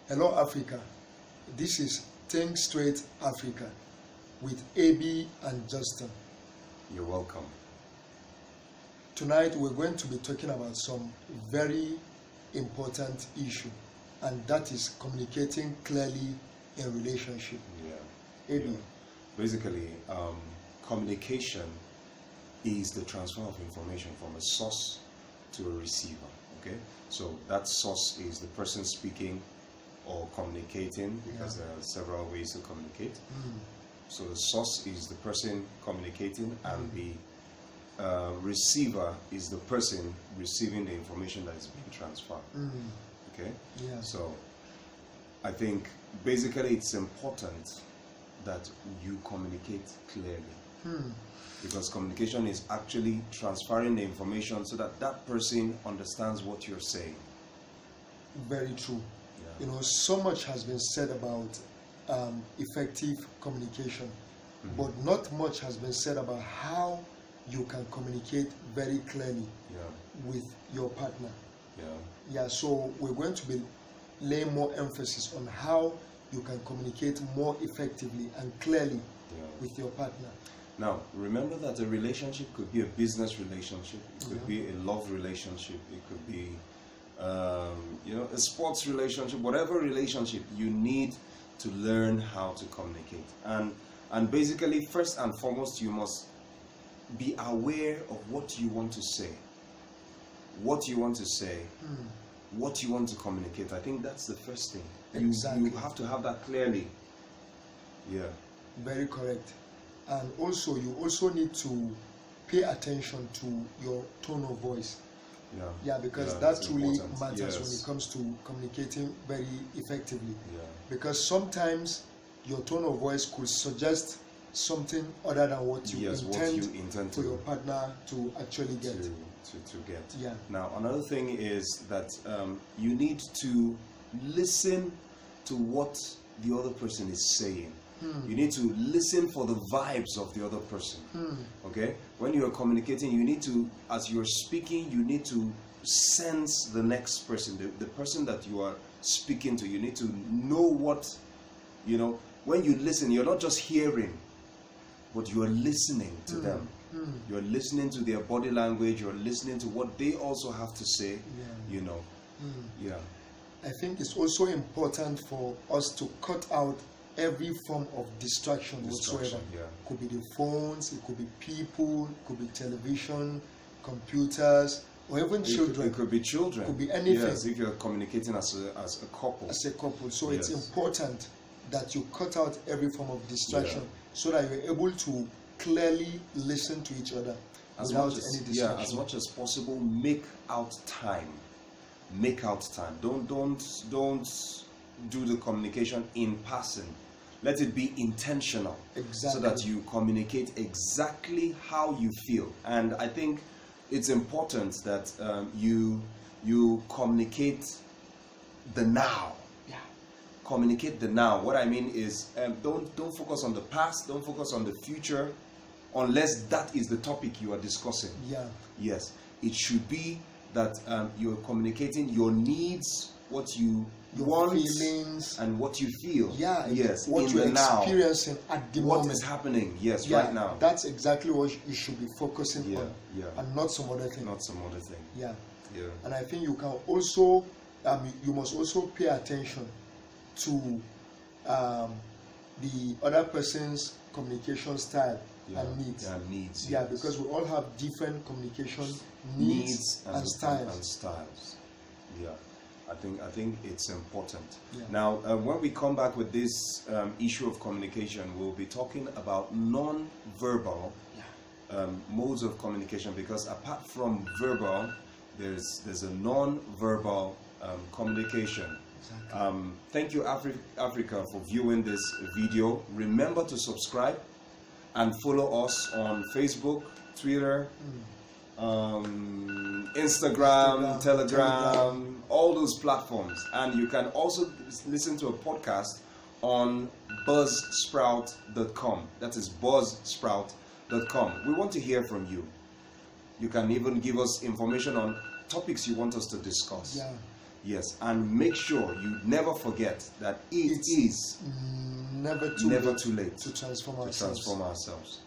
Hello Africa, this is Think Straight Africa with AB and Justin. You're welcome. Tonight we're going to be talking about some very important issue, and that is communicating clearly in relationship. Yeah. AB. Yeah. Basically, communication is the transfer of information from a source to a receiver. Okay, so that source is the person speaking or communicating, because there are several ways to communicate. So the source is the person communicating, and the receiver is the person receiving the information that is being transferred. Okay, Yeah. so I think basically it's important that you communicate clearly, because communication is actually transferring the information so that that person understands what you're saying. Very true. Yeah. You know, so much has been said about effective communication, but not much has been said about how you can communicate very clearly with your partner. Yeah, so we're going to be laying more emphasis on how you can communicate more effectively and clearly with your partner. Now, remember that a relationship could be a business relationship, it could be a love relationship, it could be a sports relationship. Whatever relationship, you need to learn how to communicate. And basically, first and foremost, you must be aware of what you want to say. What you want to say, what you want to communicate. I think that's the first thing. Exactly. You have to have that clearly. Yeah. Very correct. And also, you also need to pay attention to your tone of voice. Yeah, because that truly matters when it comes to communicating very effectively. Because sometimes your tone of voice could suggest something other than what you intend for your partner to actually get. To get. Yeah. Now, another thing is that you need to listen to what the other person is saying. You need to listen for the vibes of the other person. Okay? When you are communicating, you need to, as you're speaking, you need to sense the next person, the person that you are speaking to. You need to know what, when you listen, you're not just hearing, but you are listening to them. You're listening to their body language, you're listening to what they also have to say, Yeah. I think it's also important for us to cut out every form of distraction whatsoever. Could be the phones, it could be people, it could be television, computers, or even children. It could be children. It could be anything. Yes, if you're communicating as a couple. As a couple. So it's important that you cut out every form of distraction so that you're able to clearly listen to each other without any distraction. As much as possible, make out time. Make out time. Don't do the communication in passing. Let it be intentional. Exactly. So that you communicate exactly how you feel. And I think it's important that you communicate the now. Yeah. Communicate the now. What I mean is, don't focus on the past. Don't focus on the future, unless that is the topic you are discussing. Yeah. Yes. It should be that you're communicating your needs, what you want, feelings, and what you feel. Yeah. Yes. What you're experiencing at the moment. What is happening? Yes. Right now. That's exactly what you should be focusing on. Yeah. And not some other thing. Not some other thing. Yeah. Yeah. And I think you can also, you must also pay attention to the other person's communication style and needs. Yeah, because we all have different communication needs and styles. Yeah, I think it's important. Yeah. Now, when we come back with this issue of communication, we'll be talking about non-verbal modes of communication, because apart from verbal, there's a non-verbal communication. Exactly. Thank you, Africa, for viewing this video. Remember to subscribe and follow us on Facebook, Twitter, Instagram, Telegram, all those platforms. And you can also listen to a podcast on buzzsprout.com. That is buzzsprout.com. We want to hear from you. You can even give us information on topics you want us to discuss. Yeah. Yes, and make sure you never forget that it is never too late to transform ourselves.